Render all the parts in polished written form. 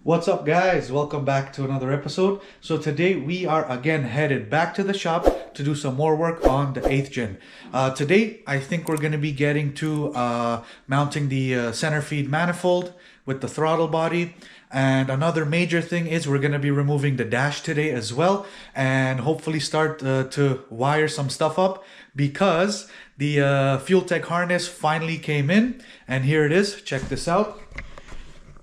What's up guys? Welcome back to another episode. So today we are again headed back to the shop to do some more work on the 8th gen. Today I think we're going to be getting to mounting the center feed manifold with the throttle body. And another major thing is we're going to be removing the dash today as well. And hopefully start to wire some stuff up because the Fuel Tech harness finally came in. And here it is. Check this out.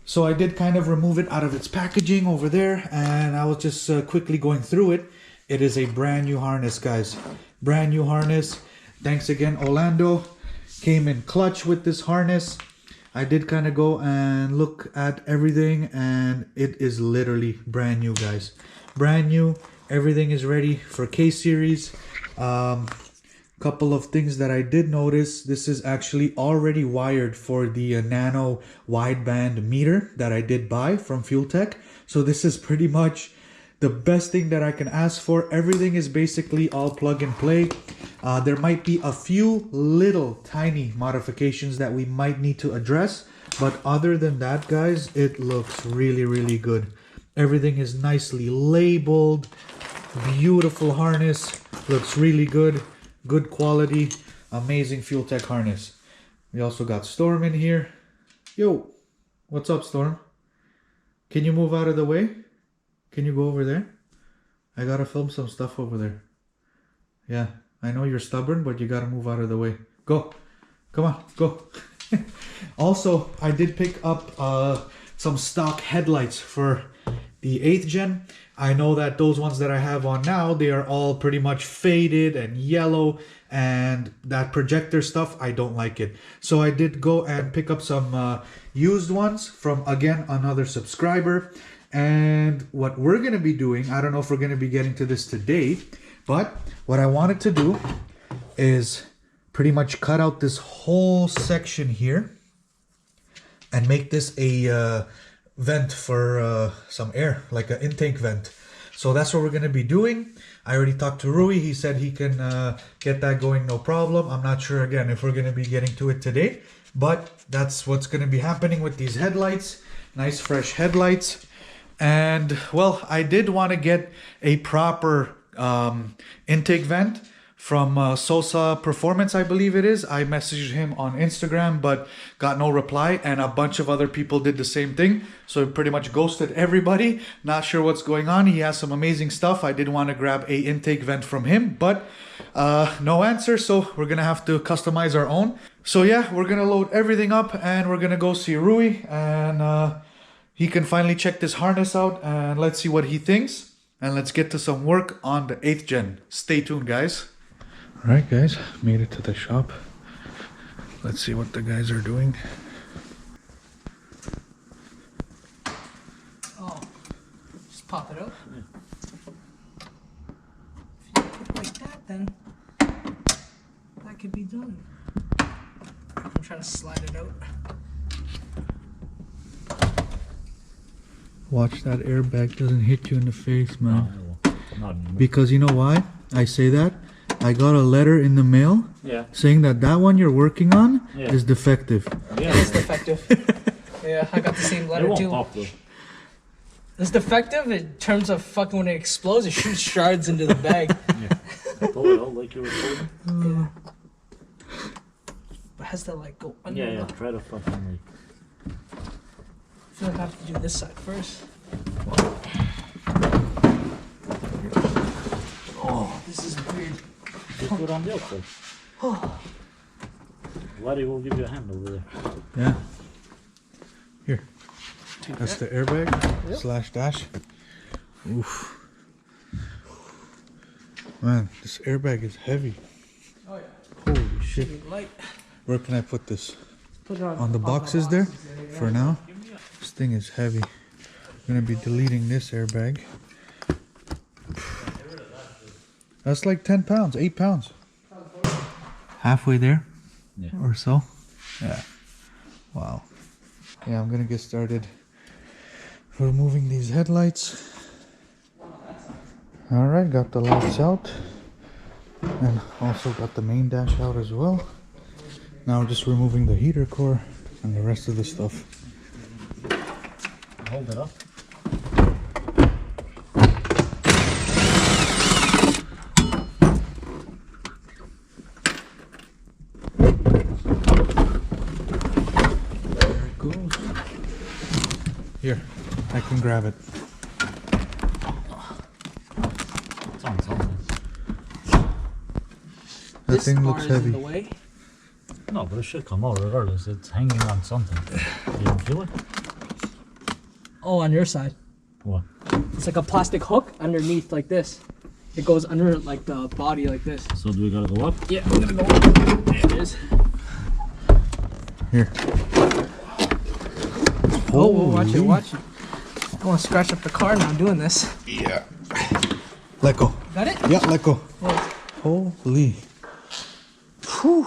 So I did kind of remove it out of its packaging over there, and I was just quickly going through it. It is a brand new harness, guys. Brand new harness. Thanks again, Orlando. Came in clutch with this harness. I did kind of go and look at everything, and it is literally brand new, guys. Brand new. Everything is ready for K-Series. Couple of things that I did notice. This is actually already wired for the nano wideband meter that I did buy from Fuel Tech. So this is pretty much the best thing that I can ask for. Everything is basically all plug and play. There might be a few little tiny modifications that we might need to address, but other than that, guys, it looks really good. Everything is nicely labeled. Beautiful harness. Looks really good. Good quality, amazing Fuel Tech harness. We also got Storm in here. Yo, what's up, Storm? Can you move out of the way? Can you go over there? I gotta film some stuff over there. Yeah, I know you're stubborn, but you gotta move out of the way. Go. Come on, go. Also, I did pick up some stock headlights for the 8th gen. I know that those ones that I have on now, they are all pretty much faded and yellow, and that projector stuff, I don't like it. So I did go and pick up some used ones from, again, another subscriber. And what we're going to be doing, I don't know if we're going to be getting to this today, but what I wanted to do is pretty much cut out this whole section here and make this a vent for some air, like an intake vent. So that's what we're going to be doing. I already talked to Rui. He said he can get that going, no problem. I'm not sure, again, if we're going to be getting to it today, but that's what's going to be happening with these headlights. Nice fresh headlights. And well, I did want to get a proper intake vent from Sosa Performance, I believe it is. I messaged him on Instagram, but got no reply, and a bunch of other people did the same thing. So he pretty much ghosted everybody. Not sure what's going on. He has some amazing stuff. I did want to grab a intake vent from him, but no answer. So we're gonna have to customize our own. So yeah, we're gonna load everything up, and we're gonna go see Rui, and he can finally check this harness out, and let's see what he thinks. And let's get to some work on the 8th gen. Stay tuned, guys. Alright guys, made it to the shop. Let's see what the guys are doing. Oh, just pop it out. Yeah. If you put it like that, then that could be done. I'm trying to slide it out. Watch that airbag doesn't hit you in the face, man. No, because you know why I say that? I got a letter in the mail saying that one you're working on is defective. Yeah, it is defective. Yeah, I got the same letter too. Pop, though. It's defective in terms of fucking when it explodes, it shoots shards into the bag. Yeah. Pull it out like you were told. Yeah. But has to like go under. Yeah, try to fucking like. I feel like I have to do this side first. Oh, this is weird. Just put it on the outside. Larry will give you a hand over there. Yeah. Here. That's the airbag slash dash. Oof. Man, this airbag is heavy. Oh yeah. Holy shit. Light. Where can I put this? Put it On the boxes there? For now. This thing is heavy. I'm gonna be deleting this airbag. That's like 10 pounds, 8 pounds. Halfway there or so. Yeah. Wow. Yeah, I'm gonna get started removing these headlights. Alright, got the lights out. And also got the main dash out as well. Now we're just removing the heater core and the rest of the stuff. Hold it up. Here, I can grab it. It's on something. That This thing bar looks is in heavy. the way. No, but it should come out regardless. It's hanging on something. You don't feel it? Oh, on your side. What? It's like a plastic hook underneath like this. It goes under like the body like this. So do we gotta go up? Yeah, I'm gonna go up. There it is. Here. Oh, watch it, watch it. I don't want to scratch up the car now doing this. Yeah. Let go. Got it? Yeah, let go. Yeah. Holy. Whew.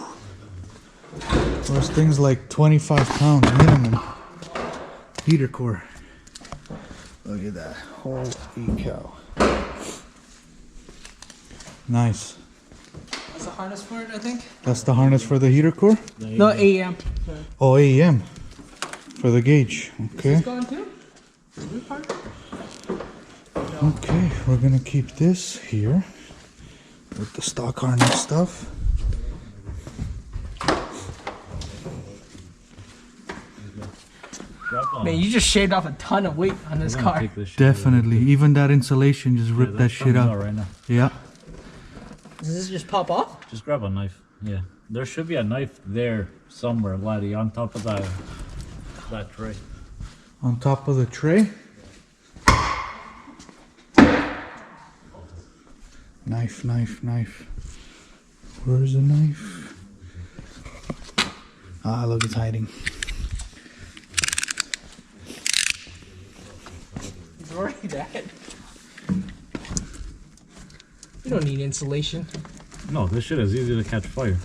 Those things like 25 pounds minimum. Heater core. Look at that. Holy cow. Nice. That's the harness for it, I think. That's the harness for the heater core? No, AEM. Oh, AEM. For the gauge. Okay. Is this gone too? Is this part? Okay, we're gonna keep this here with the stock harness stuff. Man, you just shaved off a ton of weight on this car. Definitely. Even that insulation just ripped that shit out. Right now. Yeah. Does this just pop off? Just grab a knife. Yeah. There should be a knife there somewhere, laddie, on top of that tray. On top of the tray. Knife, knife, knife. Where's the knife? Ah, look, it's hiding. It's already dead. You don't need insulation. No, this shit is easy to catch fire.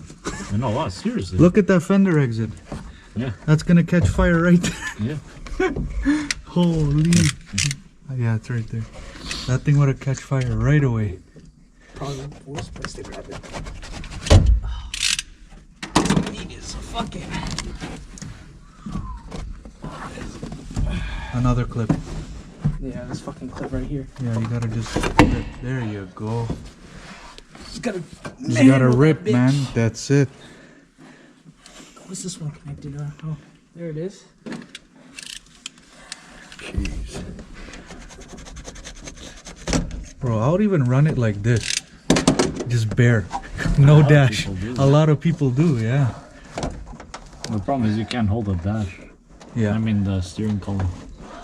No, seriously. Look at that fender exit. Yeah. That's gonna catch fire right there. Yeah. Holy. Yeah, it's right there. That thing would have catch fire right away. Probably the worst place to grab it. Need is fucking. Another clip. Yeah, this fucking clip right here. Yeah, you gotta just. There you go. Just gotta. You gotta rip, man. That's it. What's this one connected on? Oh, there it is. Jeez. Bro, I would even run it like this. Just bare. No dash. A lot of people do, yeah. The problem is you can't hold a dash. Yeah. I mean the steering column.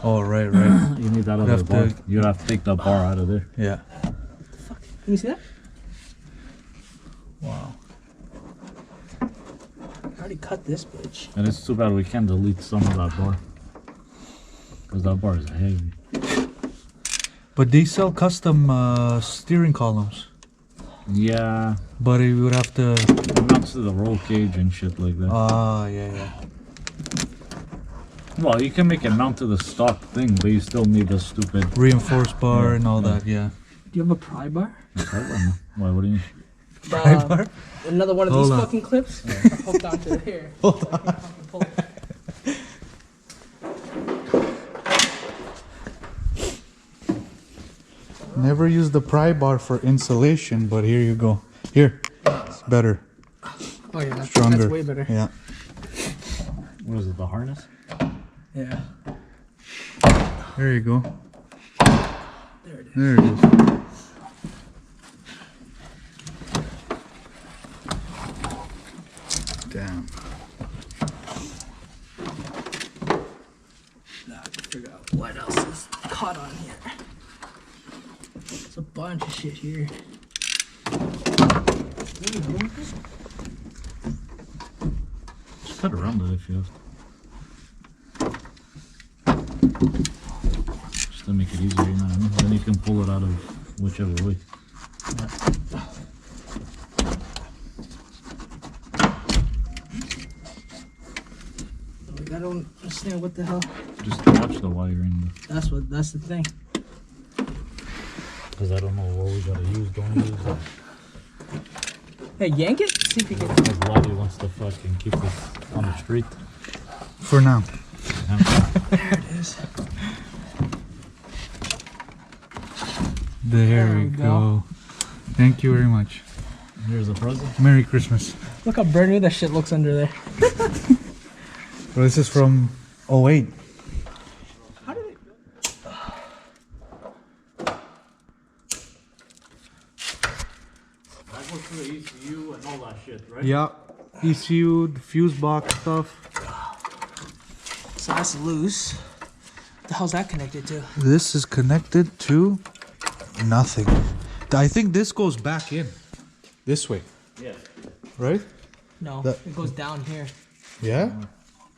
Oh, right, right. You need that other have bar. to- You'd have to take the bar out of there. Yeah. Let me see that. Wow. I already cut this bitch. And it's too bad we can't delete some of that bar. Because that bar is heavy. But they sell custom steering columns. Yeah. But you would have to. It mounts to the roll cage and shit like that. Ah, yeah, yeah. Well, you can make it mount to the stock thing, but you still need the stupid... Reinforced bar and all that, yeah. Do you have a pry bar? Why, what do you mean? Pry bar? Another one of Hold these on. fucking clips? Hooked onto here. Hold So I can fucking pull it. Never use the pry bar for insulation, but here you go. Here, it's better, Oh yeah, stronger. that's way better. Yeah. What is it, the harness? Yeah. There you go. There it is. There it is. Damn. Now I can figure out what else is caught on here. There's a bunch of shit here. Just cut around it if you have to. Just to make it easier, you know what I mean? Then you can pull it out of whichever way. Like, I don't understand what the hell. Just to watch the wiring. That's the thing. Because I don't know what we gotta use, don't use it. Hey, yank it. See if you can. Because Lottie wants to fucking keep this on the street. For now. There it is. There we go. Thank you very much. Here's a present. Merry Christmas. Look how brand new that shit looks under there. Well, this is from 08. How did ECU and all that shit, right? Yeah, ECU, the fuse box stuff. So that's loose. The hell's that connected to? This is connected to nothing. I think this goes back in this way, Yeah. right? No, That- it goes down here. Yeah.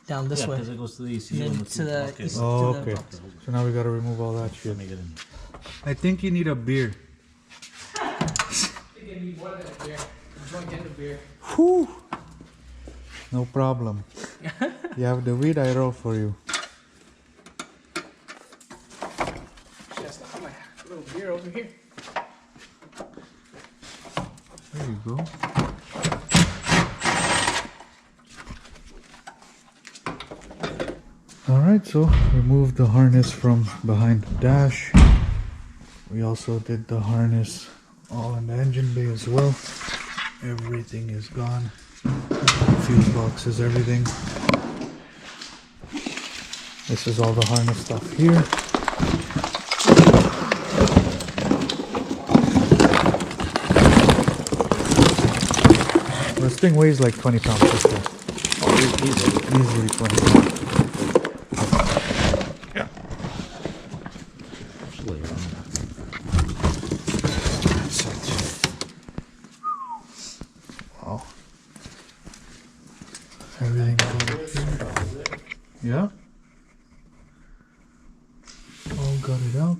Down this way. Because it goes to the ECU And and then the to the okay. ECU. Oh, to the- okay. So now we gotta remove all that shit. Let me get in. I think you need a beer. You need more than a beer. Drunk and a beer. Whew. No problem. You have the weed, I roll for you. Just have my little beer over here. There you go. Alright, so remove the harness from behind the dash. We also did the harness all in the engine bay as well. Everything is gone. Fuse boxes, everything. This is all the harness stuff here. This thing weighs like 20 pounds. This thing. Easily 20 pounds. Yeah. Actually, That's it. Wow. Everything good. Yeah. All got it out.